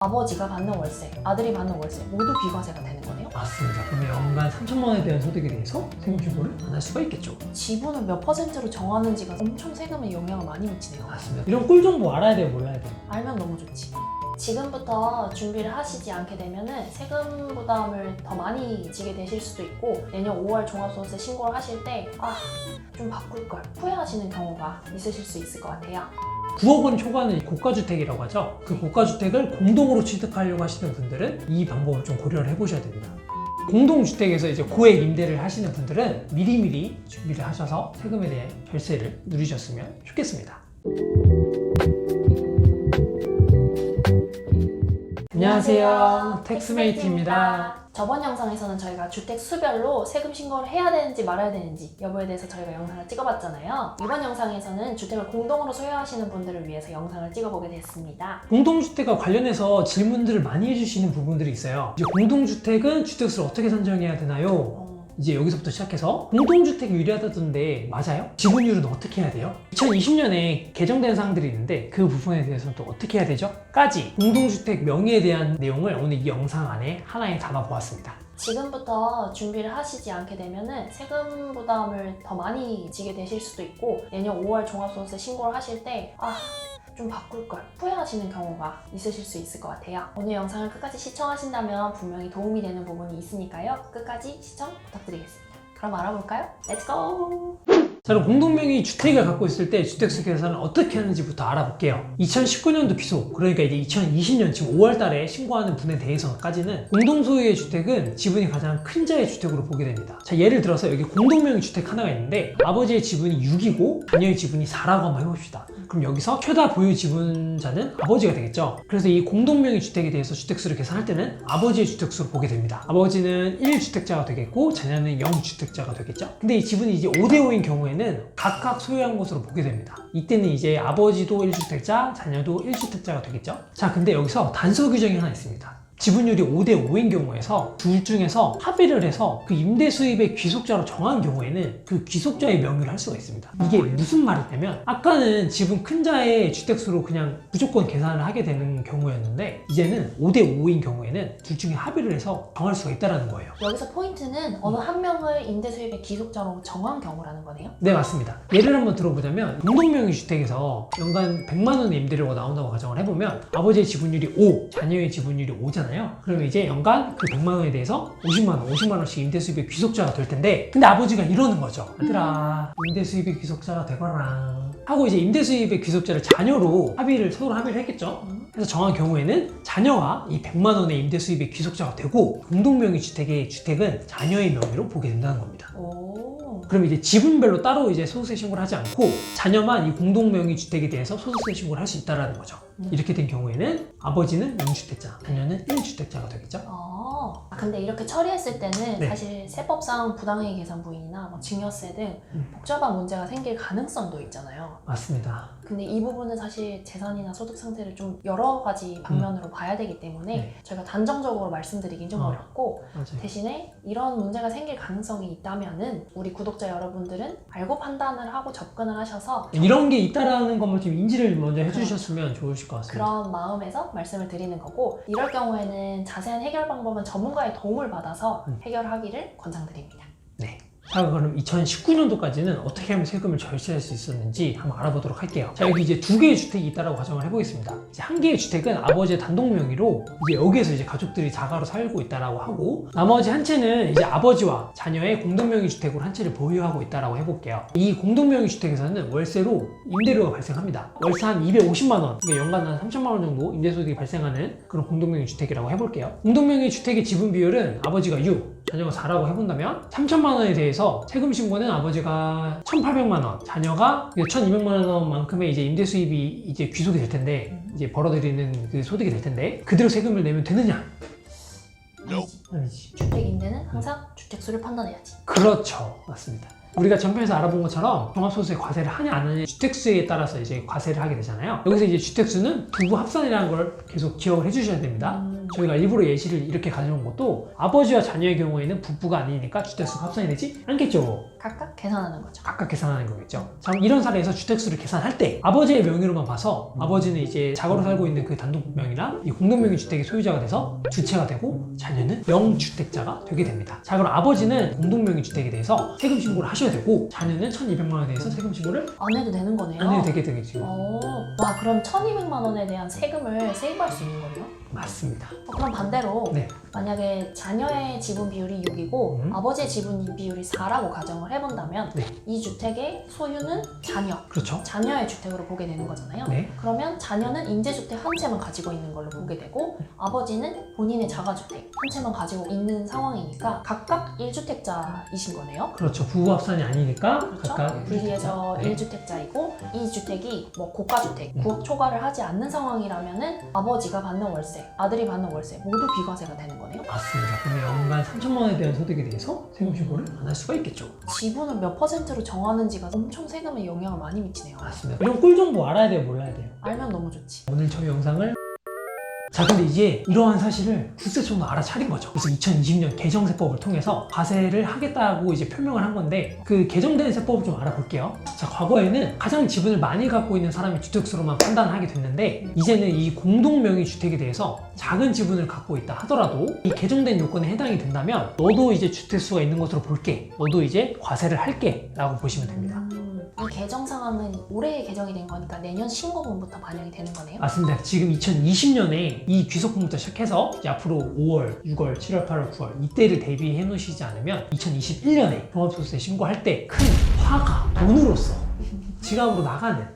아버지가 받는 월세, 아들이 받는 월세 모두 비과세가 되는 거네요? 맞습니다. 그러면 연간 3천만 원에 대한 소득에 대해서 세금 신고를 안 할 수가 있겠죠. 지분을 몇 퍼센트로 정하는지가 엄청 세금에 영향을 많이 미치네요. 맞습니다. 이런 꿀 정보 알아야 돼요, 몰라야 돼요? 알면 너무 좋지. 지금부터 준비를 하시지 않게 되면은 세금 부담을 더 많이 지게 되실 수도 있고, 내년 5월 종합소득세 신고를 하실 때 좀 바꿀 걸 후회하시는 경우가 있으실 수 있을 것 같아요. 9억 원 초과는 고가주택이라고 하죠. 그 고가주택을 공동으로 취득하려고 하시는 분들은 이 방법을 좀 고려를 해보셔야 됩니다. 공동주택에서 이제 고액 임대를 하시는 분들은 미리미리 준비를 하셔서 세금에 대한 절세를 누리셨으면 좋겠습니다. 안녕하세요, 텍스메이트입니다. 저번 영상에서는 저희가 주택 수별로 세금 신고를 해야 되는지 말아야 되는지 여부에 대해서 저희가 영상을 찍어봤잖아요. 이번 영상에서는 주택을 공동으로 소유하시는 분들을 위해서 영상을 찍어보게 됐습니다. 공동주택과 관련해서 질문들을 많이 해주시는 부분들이 있어요. 이제 공동주택은 주택수를 어떻게 산정해야 되나요? 이제 여기서부터 시작해서 공동주택이 유리하다던데 맞아요? 지분율은 어떻게 해야 돼요? 2020년에 개정된 사항들이 있는데 그 부분에 대해서는 또 어떻게 해야 되죠? 까지 공동주택 명의에 대한 내용을 오늘 이 영상 안에 하나에 담아보았습니다. 지금부터 준비를 하시지 않게 되면은 세금 부담을 더 많이 지게 되실 수도 있고, 내년 5월 종합소득세 신고를 하실 때 좀 바꿀 걸 후회하시는 경우가 있으실 수 있을 것 같아요. 오늘 영상을 끝까지 시청하신다면 분명히 도움이 되는 부분이 있으니까요. 끝까지 시청 부탁드리겠습니다. 그럼 알아볼까요? 렛츠고! 자, 그럼 공동명의 주택을 갖고 있을 때 주택수 계산을 어떻게 하는지부터 알아볼게요. 2019년도 기소, 그러니까 이제 2020년 지금 5월 달에 신고하는 분에 대해서까지는 공동소유의 주택은 지분이 가장 큰 자의 주택으로 보게 됩니다. 자, 예를 들어서 여기 공동명의 주택 하나가 있는데 아버지의 지분이 6이고 자녀의 지분이 4라고 한번 해봅시다. 그럼 여기서 최다 보유 지분자는 아버지가 되겠죠. 그래서 이 공동명의 주택에 대해서 주택수를 계산할 때는 아버지의 주택수를 보게 됩니다. 아버지는 1주택자가 되겠고 자녀는 0주택자가 되겠죠. 근데 이 지분이 이제 5대5인 경우에는 각각 소유한 것으로 보게 됩니다. 이때는 이제 아버지도 1주택자, 자녀도 1주택자가 되겠죠. 자, 근데 여기서 단서 규정이 하나 있습니다. 지분율이 5대5인 경우에서 둘 중에서 합의를 해서 그 임대 수입의 귀속자로 정한 경우에는 그 귀속자의 명의를 할 수가 있습니다. 이게 무슨 말이냐면 아까는 지분 큰 자의 주택수로 그냥 무조건 계산을 하게 되는 경우였는데 이제는 5대5인 경우에는 둘 중에 합의를 해서 정할 수가 있다는 거예요. 여기서 포인트는 어느 한 명을 임대 수입의 귀속자로 정한 경우라는 거네요? 네, 맞습니다. 예를 한번 들어보자면 공동명의 주택에서 연간 100만 원의 임대료가 나온다고 가정을 해보면 아버지의 지분율이 5, 자녀의 지분율이 5잖아요. 그러면 이제 연간 그 100만 원에 대해서 50만 원씩 임대 수입의 귀속자가 될 텐데, 근데 아버지가 이러는 거죠. 얘들아, 임대 수입의 귀속자가 되거라 하고 이제 임대 수입의 귀속자를 자녀로 서로 합의를 했겠죠. 그래서 정한 경우에는 자녀가 이 100만 원의 임대 수입의 귀속자가 되고 공동명의 주택은 자녀의 명의로 보게 된다는 겁니다. 그럼 이제 지분별로 따로 이제 소득세 신고를 하지 않고 자녀만 이 공동명의 주택에 대해서 소득세 신고를 할 수 있다는 거죠. 이렇게 된 경우에는 아버지는 0주택자, 자녀는 1주택자가 되겠죠. 근데 이렇게 처리했을 때는 네. 사실 세법상 부당이익 계산 부인이나 뭐 증여세 등 복잡한 문제가 생길 가능성도 있잖아요. 맞습니다. 근데 이 부분은 사실 재산이나 소득 상태를 좀 여러 가지 방면으로 봐야 되기 때문에 네. 저희가 단정적으로 말씀드리긴 좀 어렵고, 맞아요. 대신에 이런 문제가 생길 가능성이 있다면은 우리 구독자 여러분들은 알고 판단을 하고 접근을 하셔서 이런 게 있다라는 것만 좀 인지를 먼저 해주셨으면 좋으실 것 같습니다. 그런 마음에서 말씀을 드리는 거고, 이럴 경우에는 자세한 해결 방법은 전문가의 도움을 받아서 해결하기를 권장드립니다. 네. 자, 그럼 2019년도까지는 어떻게 하면 세금을 절세할 수 있었는지 한번 알아보도록 할게요. 자, 여기 이제 2개의 주택이 있다라고 가정을 해보겠습니다. 이제 한 개의 주택은 아버지의 단독 명의로 이제 여기에서 이제 가족들이 자가로 살고 있다라고 하고, 나머지 한 채는 이제 아버지와 자녀의 공동명의 주택으로 한 채를 보유하고 있다라고 해볼게요. 이 공동명의 주택에서는 월세로 임대료가 발생합니다. 월세 한 250만 원, 그러니까 연간 한 3천만 원 정도 임대소득이 발생하는 그런 공동명의 주택이라고 해볼게요. 공동명의 주택의 지분 비율은 아버지가 6, 자녀가 4라고 해본다면 3천만 원에 대해서 세금 신고는 아버지가 1,800만 원, 자녀가 1,200만 원만큼의 이제 임대 수입이 이제 귀속이 될 텐데, 이제 벌어들이는 그 소득이 될 텐데 그대로 세금을 내면 되느냐? 아니지. 주택 임대는 항상 주택수를 판단해야지. 그렇죠, 맞습니다. 우리가 전편에서 알아본 것처럼 종합소득세 과세를 하냐 안 하냐 주택수에 따라서 이제 과세를 하게 되잖아요. 여기서 이제 주택수는 부부 합산이라는 걸 계속 기억을 해주셔야 됩니다. 저희가 일부러 예시를 이렇게 가져온 것도 아버지와 자녀의 경우에는 부부가 아니니까 주택수가 합산이 되지 않겠죠. 각각 계산하는 거죠. 각각 계산하는 거겠죠. 자, 이런 사례에서 주택수를 계산할 때 아버지의 명의로만 봐서 아버지는 이제 자가로 살고 있는 그 단독명의나 이 공동명의 주택의 소유자가 돼서 주체가 되고 자녀는 명주택자가 되게 됩니다. 자, 그럼 아버지는 공동명의 주택에 대해서 세금 신고를 하셔야 되고 자녀는 1,200만 원에 대해서 세금 신고를 안 해도 되는 거네요. 안 해도 되게 되겠죠. 와, 그럼 1,200만 원에 대한 세금을 세이브할 수 있는 거네요? 맞습니다. 그럼 반대로 네. 만약에 자녀의 지분 비율이 6이고 아버지의 지분 비율이 4라고 가정을 해본다면 네. 이 주택의 소유는 그렇죠. 자녀의 주택으로 보게 되는 거잖아요. 네. 그러면 자녀는 임대주택 한 채만 가지고 있는 걸로 보게 되고 아버지는 본인의 자가주택 한 채만 가지고 있는 상황이니까 각각 1주택자이신 거네요. 그렇죠. 부부 합산이 아니니까 그렇죠? 각각 분리해서 네. 1주택자이고 이 주택이 뭐 고가주택, 9억 초과를 하지 않는 상황이라면은 아버지가 받는 월세, 아들이 받는 월세 모두 비과세가 되는 거네요. 맞습니다. 그러면 연간 3천만 원에 대한 소득에 대해서 세금 신고를 안 할 수가 있겠죠. 지분을 몇 퍼센트로 정하는지가 엄청 세금에 영향을 많이 미치네요. 맞습니다. 이런 꿀 정보 알아야 돼요, 몰라야 돼요? 알면 너무 좋지. 오늘 저희 영상을 자, 근데 이제 이러한 사실을 국세청도 알아차린 거죠. 그래서 2020년 개정세법을 통해서 과세를 하겠다고 이제 표명을 한 건데 그 개정된 세법을 좀 알아볼게요. 자, 과거에는 가장 지분을 많이 갖고 있는 사람이 주택수로만 판단하게 됐는데 이제는 이 공동명의 주택에 대해서 작은 지분을 갖고 있다 하더라도 이 개정된 요건에 해당이 된다면 너도 이제 주택수가 있는 것으로 볼게. 너도 이제 과세를 할게 라고 보시면 됩니다. 이 개정 상황은 올해 개정이 된 거니까 내년 신고분부터 반영이 되는 거네요. 맞습니다. 지금 2020년에 이 귀속분부터 시작해서 이제 앞으로 5월, 6월, 7월, 8월, 9월 이때를 대비해 놓으시지 않으면 2021년에 종합소득세 신고할 때 큰 화가 돈으로서 지갑으로 나가는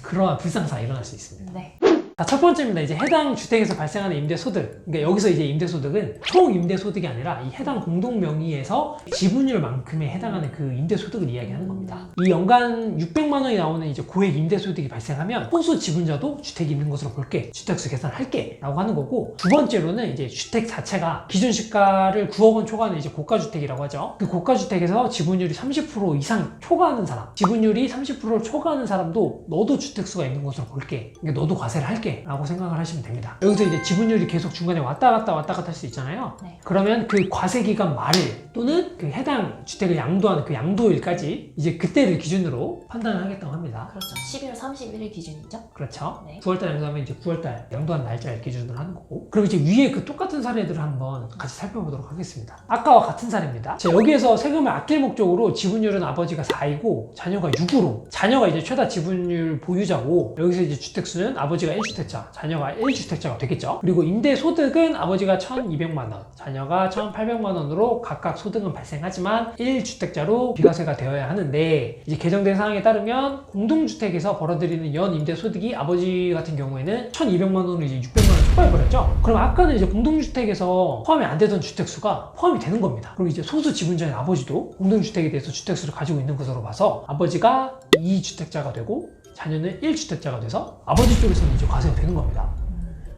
그러한 불상사가 일어날 수 있습니다. 네. 자, 첫 번째입니다. 이제 해당 주택에서 발생하는 임대소득. 그러니까 여기서 이제 임대소득은 총 임대소득이 아니라 이 해당 공동명의에서 지분율만큼에 해당하는 그 임대소득을 이야기하는 겁니다. 이 연간 600만 원이 나오는 이제 고액 임대소득이 발생하면 소수 지분자도 주택이 있는 것으로 볼게. 주택수 계산할게. 라고 하는 거고 두 번째로는 이제 주택 자체가 기준 시가를 9억 원 초과하는 이제 고가주택이라고 하죠. 그 고가주택에서 지분율이 30% 이상 초과하는 사람, 지분율이 30%를 초과하는 사람도 너도 주택수가 있는 것으로 볼게. 그러니까 너도 과세를 할게. 라고 생각을 하시면 됩니다. 여기서 이제 지분율이 계속 중간에 왔다 갔다 할 수 있잖아요. 네. 그러면 그 과세기간 말일 또는 그 해당 주택을 양도하는 그 양도일까지 이제 그때를 기준으로 판단을 하겠다고 합니다. 그렇죠. 12월 31일 기준이죠. 그렇죠. 네. 9월달 양도하면 이제 9월달 양도한 날짜를 기준으로 하는 거고. 그럼 이제 위에 그 똑같은 사례들을 한번 같이 살펴보도록 하겠습니다. 아까와 같은 사례입니다. 자, 여기에서 세금을 아낄 목적으로 지분율은 아버지가 4이고 자녀가 6으로 자녀가 이제 최다 지분율 보유자고 여기서 이제 주택수는 아버지가 1주택자, 자녀가 1주택자가 되겠죠. 그리고 임대소득은 아버지가 1,200만 원, 자녀가 1,800만 원으로 각각 소득은 발생하지만 1주택자로 비과세가 되어야 하는데 이제 개정된 사항에 따르면 공동주택에서 벌어들이는 연 임대소득이 아버지 같은 경우에는 1,200만 원으로 이제 600만 원 초과해버렸죠. 그럼 아까는 이제 공동주택에서 포함이 안 되던 주택수가 포함이 되는 겁니다. 그럼 이제 소수 지분자인 아버지도 공동주택에 대해서 주택수를 가지고 있는 것으로 봐서 아버지가 2주택자가 되고 자녀는 1주택자가 돼서 아버지 쪽에서는 이제 과세가 되는 겁니다.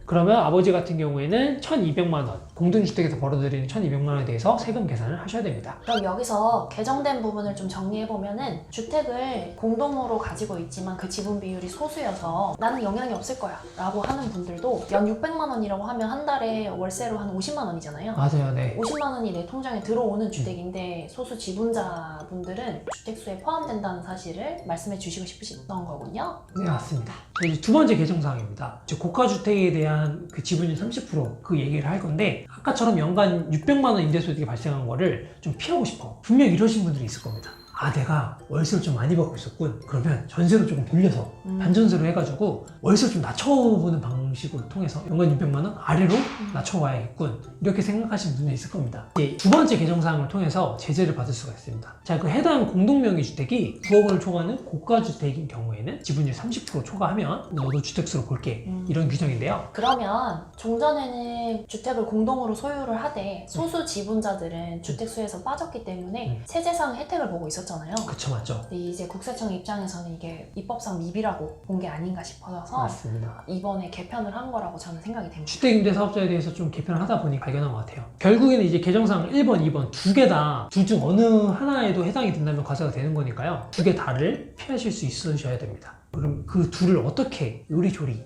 그러면 아버지 같은 경우에는 1,200만 원, 공동주택에서 벌어들이는 1,200만 원에 대해서 세금 계산을 하셔야 됩니다. 그럼 여기서 개정된 부분을 좀 정리해보면은 주택을 공동으로 가지고 있지만 그 지분 비율이 소수여서 나는 영향이 없을 거야 라고 하는 분들도 연 600만 원이라고 하면 한 달에 월세로 한 50만 원이잖아요. 맞아요, 네. 50만 원이 내 통장에 들어오는 주택인데 소수 지분자분들은 주택수에 포함된다는 사실을 말씀해 주시고 싶으셨던 거군요. 네, 맞습니다. 자, 이제 두 번째 개정사항입니다. 고가주택에 대한 그 지분율 30%그 얘기를 할 건데 아까처럼 연간 600만 원 임대소득이 발생한 거를 좀 피하고 싶어. 분명 이러신 분들이 있을 겁니다. 아, 내가 월세를 좀 많이 받고 있었군. 그러면 전세로 조금 돌려서 반전세로 해가지고 월세를 좀 낮춰보는 방식을 통해서 연간 600만 원 아래로 낮춰와야겠군. 이렇게 생각하시는 분들이 있을 겁니다. 이제 두 번째 개정사항을 통해서 제재를 받을 수가 있습니다. 자, 그 해당 공동명의 주택이 9억 원을 초과하는 고가주택인 경우에는 지분율 30% 초과하면 너도 주택수로 볼게. 이런 규정인데요. 그러면 종전에는 주택을 공동으로 소유를 하되 소수 지분자들은 주택수에서 빠졌기 때문에 세제상 혜택을 보고 있었잖아요. 그쵸, 맞죠? 근데 이제 국세청 입장에서는 이게 입법상 미비라고 본 게 아닌가 싶어서 맞습니다. 이번에 개편을 한 거라고 저는 생각이 됩니다. 주택임대사업자에 대해서 좀 개편을 하다 보니 발견한 것 같아요. 결국에는 이제 개정사항 1번, 2번 두 개 다 둘 중 어느 하나에도 해당이 된다면 과세가 되는 거니까요. 두 개 다를 피하실 수 있으셔야 됩니다. 그럼 그 둘을 어떻게 요리조리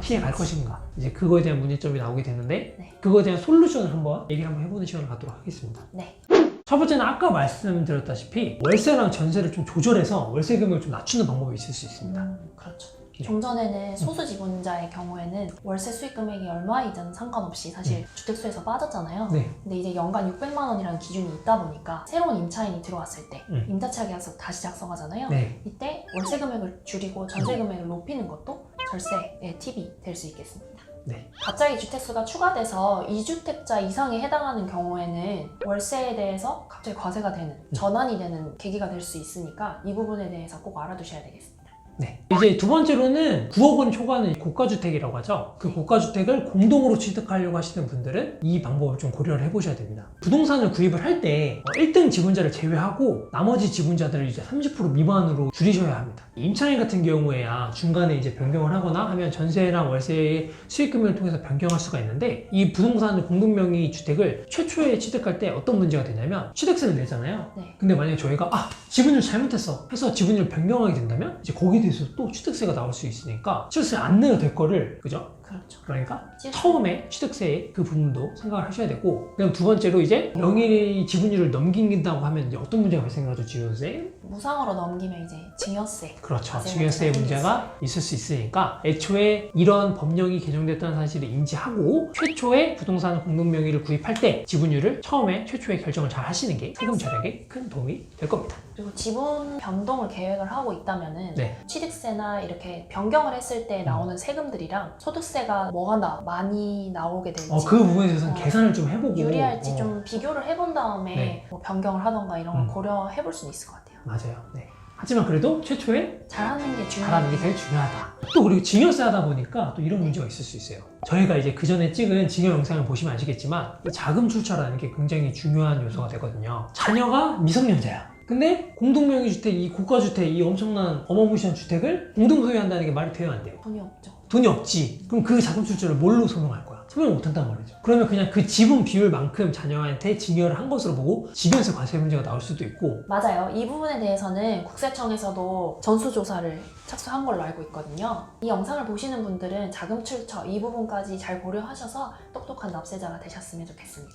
피해 갈 것인가? 이제 그거에 대한 문제점이 나오게 되는데 네. 그거에 대한 솔루션을 한번 얘기를 한번 해보는 시간을 갖도록 하겠습니다. 네. 첫 번째는 아까 말씀드렸다시피 월세랑 전세를 좀 조절해서 월세 금액을 좀 낮추는 방법이 있을 수 있습니다. 그렇죠. 네. 좀 전에는 소수 지분자의 경우에는 월세 수익 금액이 얼마이든 상관없이 사실 주택수에서 빠졌잖아요. 네. 근데 이제 연간 600만 원이라는 기준이 있다 보니까 새로운 임차인이 들어왔을 때 임대차 계약서 다시 작성하잖아요. 네. 이때 월세 금액을 줄이고 전세 금액을 높이는 것도 절세의 팁이 될 수 있겠습니다. 네. 갑자기 주택수가 추가돼서 2주택자 이상에 해당하는 경우에는 월세에 대해서 갑자기 과세가 되는, 전환이 되는 계기가 될 수 있으니까 이 부분에 대해서 꼭 알아두셔야 되겠습니다. 네. 이제 두 번째로는 9억 원 초과하는 고가주택이라고 하죠. 그 고가주택을 공동으로 취득하려고 하시는 분들은 이 방법을 좀 고려를 해보셔야 됩니다. 부동산을 구입을 할 때 1등 지분자를 제외하고 나머지 지분자들을 이제 30% 미만으로 줄이셔야 합니다. 임차인 같은 경우에야 중간에 이제 변경을 하거나 하면 전세랑 월세의 수익금을 통해서 변경할 수가 있는데 이 부동산 공동명의 주택을 최초에 취득할 때 어떤 문제가 되냐면 취득세를 내잖아요. 네. 근데 만약에 저희가 지분율 잘못했어 해서 지분율 변경하게 된다면 이제 거기에 대해서 또 취득세가 나올 수 있으니까 취득세 안 내도 될 거를, 그죠? 그렇죠. 그러니까 처음에 취득세의 그 부분도 생각을 하셔야 되고, 그다음 두 번째로 이제 명의 지분율을 넘긴다고 하면 이제 어떤 문제가 발생하죠? 증여세? 무상으로 넘기면 이제 증여세. 그렇죠. 과세 증여세 문제가 있을 수 있으니까 애초에 이런 법령이 개정됐다는 사실을 인지하고 최초에 부동산 공동명의를 구입할 때 지분율을 처음에 최초에 결정을 잘 하시는 게 세금 절약에 큰 도움이 될 겁니다. 그리고 지분 변동을 계획을 하고 있다면은 네. 취득세나 이렇게 변경을 했을 때 나오는 세금들이랑 소득세가 뭐가 많이 나오게 될지 그 부분에 대해서는 계산을 좀 해보고 유리할지 좀 비교를 해본 다음에 네. 뭐 변경을 하던가 이런 걸 고려해 볼 수는 있을 것 같아요. 맞아요. 네. 하지만 그래도 최초에 잘하는 게 잘하는 게 제일 중요하다. 또 그리고 증여세 하다 보니까 또 이런 문제가 있을 수 있어요. 저희가 이제 그 전에 찍은 증여 영상을 보시면 아시겠지만 이 자금 출처라는 게 굉장히 중요한 요소가 되거든요. 자녀가 미성년자야. 근데 공동명의주택, 이 고가주택, 이 엄청난 어마무시한 주택을 공동소유한다는 게 말이 돼요, 안 돼요? 돈이 없죠. 돈이 없지. 그럼 그 자금 출처를 뭘로 소명할 거야? 소명을 못한단 말이죠. 그러면 그냥 그 지분 비율만큼 자녀한테 증여를 한 것으로 보고 지변세 과세 문제가 나올 수도 있고. 맞아요. 이 부분에 대해서는 국세청에서도 전수조사를 착수한 걸로 알고 있거든요. 이 영상을 보시는 분들은 자금 출처 이 부분까지 잘 고려하셔서 똑똑한 납세자가 되셨으면 좋겠습니다.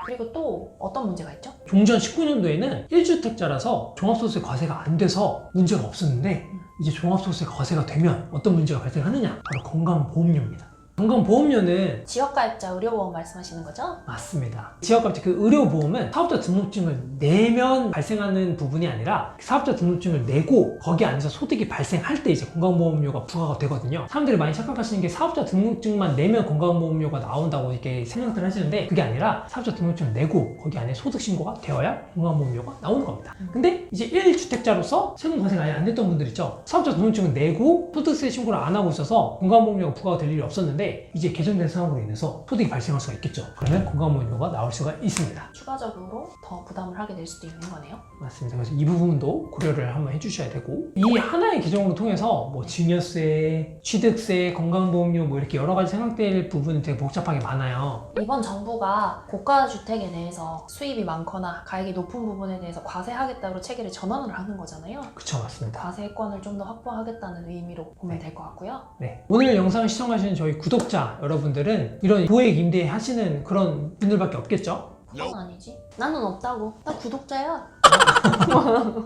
그리고 또 어떤 문제가 있죠? 종전 19년도에는 1주택자라서 종합소득세 과세가 안 돼서 문제가 없었는데 이제 종합소득세 과세가 되면 어떤 문제가 발생하느냐? 바로 건강보험료입니다. 건강보험료는 지역가입자 의료보험 말씀하시는 거죠? 맞습니다. 지역가입자 그 의료보험은 사업자 등록증을 내면 발생하는 부분이 아니라 사업자 등록증을 내고 거기 안에서 소득이 발생할 때 이제 건강보험료가 부과가 되거든요. 사람들이 많이 착각하시는 게 사업자 등록증만 내면 건강보험료가 나온다고 이렇게 생각들 하시는데 그게 아니라 사업자 등록증을 내고 거기 안에 소득 신고가 되어야 건강보험료가 나오는 겁니다. 근데 이제 1주택자로서 세금 과세가 아예 안 됐던 분들 있죠. 사업자 등록증을 내고 소득세 신고를 안 하고 있어서 건강보험료가 부과가 될 일이 없었는데 이제 개정된 상황으로 인해서 소득이 발생할 수가 있겠죠. 그러면 건강보험료가 나올 수가 있습니다. 추가적으로 더 부담을 하게 될 수도 있는 거네요. 맞습니다. 그래서 이 부분도 고려를 한번 해주셔야 되고 이 하나의 규정으로 통해서 뭐 증여세, 취득세, 건강보험료 뭐 이렇게 여러 가지 생각될 부분이 되게 복잡하게 많아요. 이번 정부가 고가주택에 대해서 수입이 많거나 가액이 높은 부분에 대해서 과세하겠다고 체계를 전환을 하는 거잖아요. 그쵸, 맞습니다. 과세권을 좀 더 확보하겠다는 의미로 보면 될 것 같고요. 네. 오늘 영상 시청하시는 저희 구독자 여러분들은 이런 고액 임대 하시는 그런 분들밖에 없겠죠? 그건 아니지. 나는 없다고. 나 구독자야.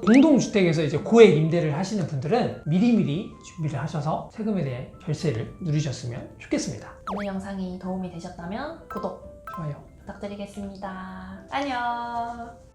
공동주택에서 이제 고액 임대를 하시는 분들은 미리미리 준비를 하셔서 세금에 대해 절세를 누리셨으면 좋겠습니다. 오늘 영상이 도움이 되셨다면 구독, 좋아요. 부탁드리겠습니다. 안녕.